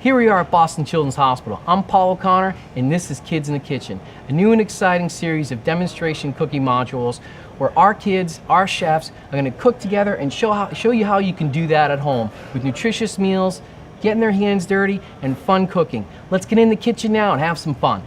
Here we are at Boston Children's Hospital. I'm Paul O'Connor, and this is Kids in the Kitchen, a new and exciting series of demonstration cooking modules where our kids, our chefs, are going to cook together and show you how you can do that at home with nutritious meals, getting their hands dirty, and fun cooking. Let's get in the kitchen now and have some fun.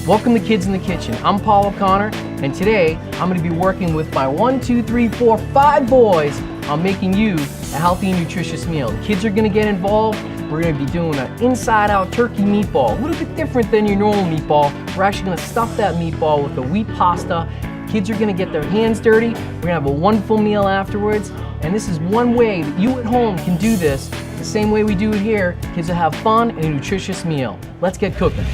Welcome to Kids in the Kitchen. I'm Paul O'Connor, and today I'm going to be working with my 5 boys on making you a healthy and nutritious meal. The kids are going to get involved. We're going to be doing an inside-out turkey meatball, a little bit different than your normal meatball. We're actually going to stuff that meatball with a wheat pasta. Kids are going to get their hands dirty. We're going to have a wonderful meal afterwards, and this is one way that you at home can do this the same way we do it here. Kids will have fun and a nutritious meal. Let's get cooking.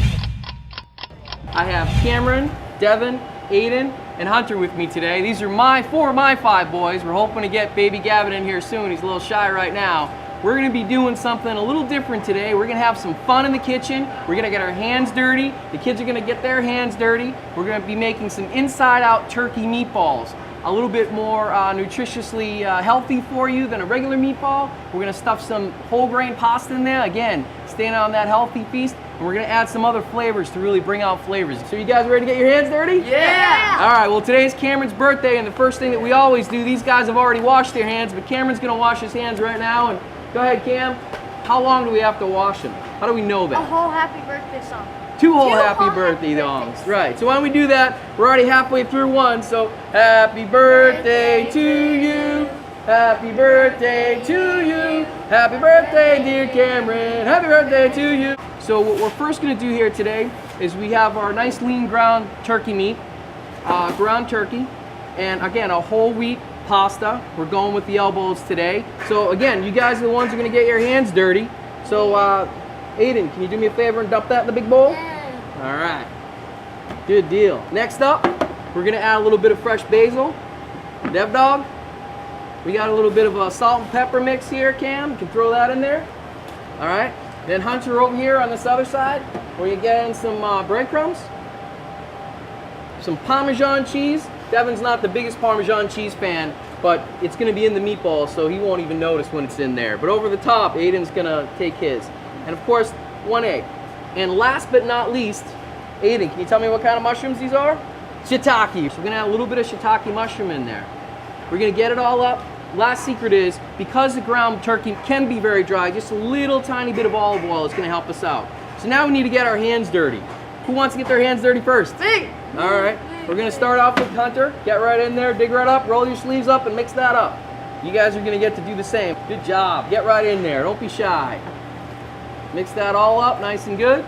I have Cameron, Devin, Aiden, and Hunter with me today. These are my 5 boys. We're hoping to get baby Gavin in here soon. He's a little shy right now. We're gonna be doing something a little different today. We're gonna have some fun in the kitchen. We're gonna get our hands dirty. The kids are gonna get their hands dirty. We're gonna be making some inside-out turkey meatballs. A little bit more nutritiously healthy for you than a regular meatball. We're gonna stuff some whole grain pasta in there. Again, staying on that healthy feast. And we're gonna add some other flavors to really bring out flavors. So you guys ready to get your hands dirty? Yeah! All right, well today's Cameron's birthday, and the first thing that we always do, these guys have already washed their hands, but Cameron's gonna wash his hands right now. And go ahead, Cam. How long do we have to wash them? How do we know that? A whole happy birthday song. Two whole happy birthday songs. Right, so why don't we do that? We're already halfway through one, so happy birthday to you. Happy birthday to you. Happy birthday, dear Cameron. Happy birthday to you. So what we're first gonna do here today is we have our nice lean ground turkey meat, ground turkey, and again, a whole wheat pasta. We're going with the elbows today. So again, you guys are the ones who are gonna get your hands dirty. So Aiden, can you do me a favor and dump that in the big bowl? Yeah. All right, good deal. Next up, we're gonna add a little bit of fresh basil. Dev Dog, we got a little bit of a salt and pepper mix here, Cam. You can throw that in there. All right. Then Hunter over here on this other side, where you get in some breadcrumbs, some Parmesan cheese. Devin's not the biggest Parmesan cheese fan, but it's gonna be in the meatballs, so he won't even notice when it's in there. But over the top, Aiden's gonna take his. And of course, 1 egg. And last but not least, Aiden, can you tell me what kind of mushrooms these are? Shiitake. So we're gonna add a little bit of shiitake mushroom in there. We're gonna get it all up. Last secret is, because the ground turkey can be very dry, just a little tiny bit of olive oil is going to help us out. So now we need to get our hands dirty. Who wants to get their hands dirty first? Me! All right, we're going to start off with Hunter. Get right in there, dig right up, roll your sleeves up, and mix that up. You guys are going to get to do the same. Good job. Get right in there. Don't be shy. Mix that all up nice and good.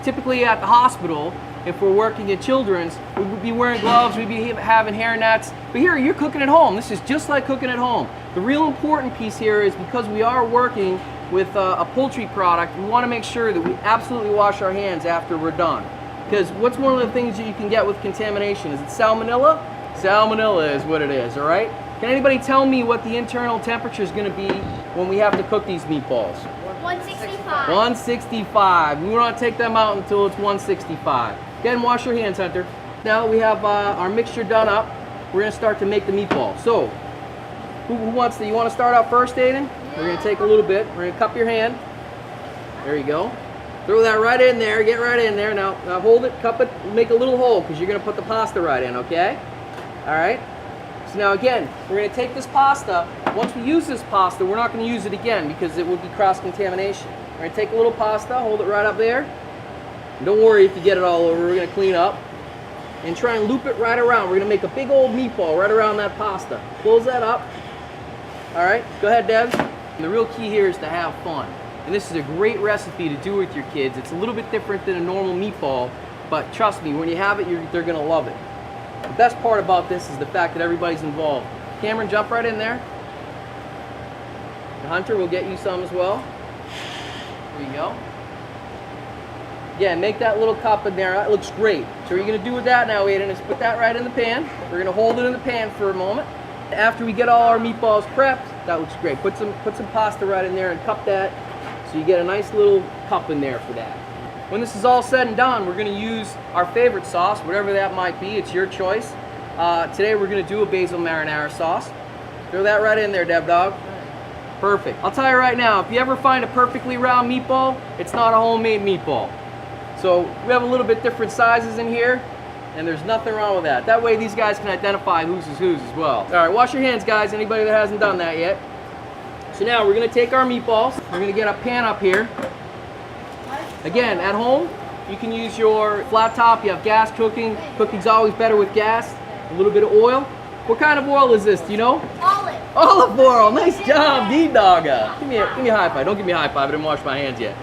Typically at the hospital, if we're working at Children's, we would be wearing gloves, we'd be having hair nets. But here, you're cooking at home. This is just like cooking at home. The real important piece here is because we are working with a poultry product, we want to make sure that we absolutely wash our hands after we're done. Because what's one of the things that you can get with contamination? Is it salmonella? Salmonella is what it is, all right? Can anybody tell me what the internal temperature is going to be when we have to cook these meatballs? 165. 165. We want to take them out until it's 165. Go ahead and wash your hands, Hunter. Now that we have our mixture done up, we're going to start to make the meatball. So, who wants to, you want to start out first, Aiden? Yeah. We're going to take a little bit. We're going to cup your hand. There you go. Throw that right in there. Get right in there. Now hold it, cup it, make a little hole because you're going to put the pasta right in, okay? All right? So now again, we're going to take this pasta. Once we use this pasta, we're not going to use it again because it would be cross-contamination. We're going to take a little pasta, hold it right up there. And don't worry if you get it all over, we're going to clean up. And try and loop it right around. We're going to make a big old meatball right around that pasta. Close that up. All right, go ahead, Dev. And the real key here is to have fun. And this is a great recipe to do with your kids. It's a little bit different than a normal meatball, but trust me, when you have it, they're going to love it. The best part about this is the fact that everybody's involved. Cameron, jump right in there. And Hunter, we'll get you some as well. There you go. Yeah, make that little cup in there. That looks great. So what you're going to do with that now, Aiden, is put that right in the pan. We're going to hold it in the pan for a moment. After we get all our meatballs prepped, that looks great. Put some pasta right in there and cup that So you get a nice little cup in there for that. When this is all said and done, we're gonna use our favorite sauce, whatever that might be, it's your choice. Today we're gonna do a basil marinara sauce. Throw that right in there, Dev Dog. Perfect. I'll tell you right now, if you ever find a perfectly round meatball, it's not a homemade meatball. So we have a little bit different sizes in here, and there's nothing wrong with that. That way these guys can identify whose is whose as well. All right, wash your hands, guys, anybody that hasn't done that yet. So now we're gonna take our meatballs, we're gonna get a pan up here. Again, at home, you can use your flat top, you have gas cooking. Cooking's always better with gas. A little bit of oil. What kind of oil is this, do you know? Olive. Olive oil, nice job, D-Dogga. Give me a high five, don't give me a high five, I didn't wash my hands yet.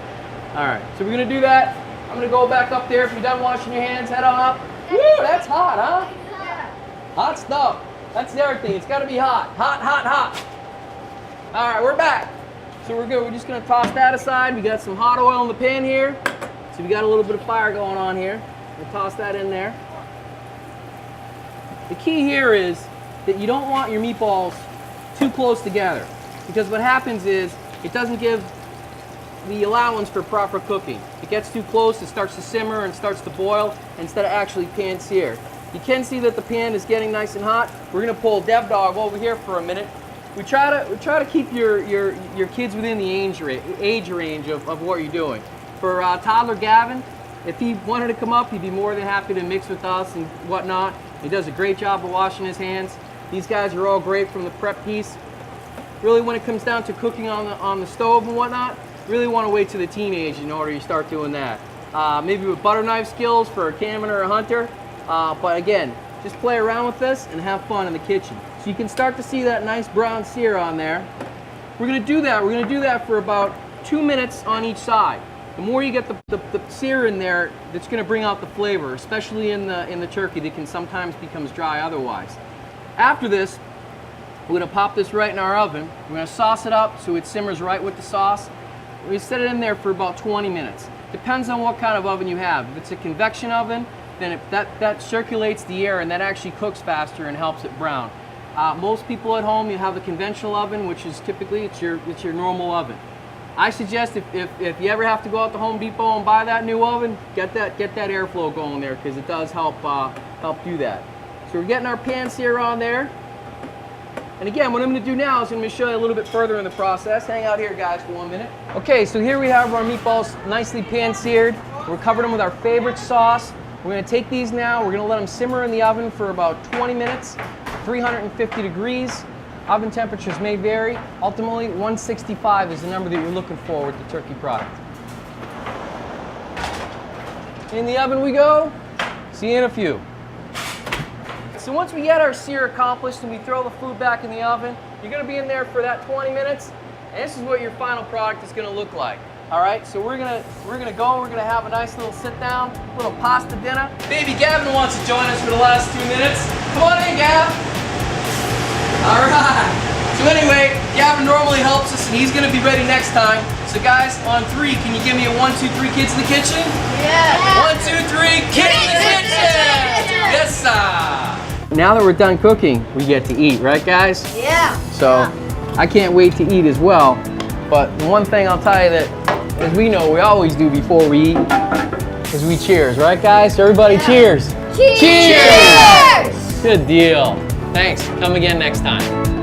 All right, so we're gonna do that. I'm gonna go back up there. If you're done washing your hands, head on up. Woo, that's hot, huh? Hot stuff. That's the other thing, it's gotta be hot. Hot, hot, hot. All right, we're back. So we're good, we're just gonna toss that aside. We got some hot oil in the pan here. So we got a little bit of fire going on here. We'll toss that in there. The key here is that you don't want your meatballs too close together, because what happens is it doesn't give the allowance for proper cooking. It gets too close, it starts to simmer and starts to boil instead of actually pan sear. You can see that the pan is getting nice and hot. We're gonna pull Dev Dog over here for a minute. We try to keep your kids within the age range of what you're doing. For toddler Gavin, if he wanted to come up, he'd be more than happy to mix with us and whatnot. He does a great job of washing his hands. These guys are all great from the prep piece. Really, when it comes down to cooking on the stove and whatnot, really want to wait to the teenage in order you start doing that. Maybe with butter knife skills for a Cameron or a Hunter. But again, just play around with this and have fun in the kitchen. So you can start to see that nice brown sear on there. We're gonna do that for about 2 minutes on each side. The more you get the sear in there, that's gonna bring out the flavor, especially in the turkey that can sometimes becomes dry otherwise. After this, we're gonna pop this right in our oven. We're gonna sauce it up so it simmers right with the sauce. We set it in there for about 20 minutes. Depends on what kind of oven you have. If it's a convection oven, then that circulates the air and that actually cooks faster and helps it brown. Most people at home, you have a conventional oven, which is typically it's your normal oven. I suggest if you ever have to go out to Home Depot and buy that new oven, get that airflow going there, because it does help do that. So we're getting our pan sear on there. And again, what I'm going to do now is I'm going to show you a little bit further in the process. Hang out here, guys, for 1 minute. Okay, so here we have our meatballs nicely pan seared. We're covering them with our favorite sauce. We're going to take these now. We're going to let them simmer in the oven for about 20 minutes, 350 degrees. Oven temperatures may vary. Ultimately, 165 is the number that you're looking for with the turkey product. In the oven we go. See you in a few. So once we get our sear accomplished and we throw the food back in the oven, you're going to be in there for that 20 minutes, and this is what your final product is going to look like. All right, so we're gonna have a nice little sit down, little pasta dinner. Baby Gavin wants to join us for the last 2 minutes. Come on in, Gav. All right. So anyway, Gavin normally helps us, and he's gonna be ready next time. So guys, on 3, can you give me a 1, 2, 3, kids in the kitchen? Yeah. 1, 2, 3, kids in the kitchen. Yes, sir. Now that we're done cooking, we get to eat, right, guys? Yeah. So I can't wait to eat as well. But the one thing I'll tell you that, as we know, we always do before we eat, is we cheers, right, guys? So everybody, cheers. Cheers. Cheers. Good deal. Thanks. Come again next time.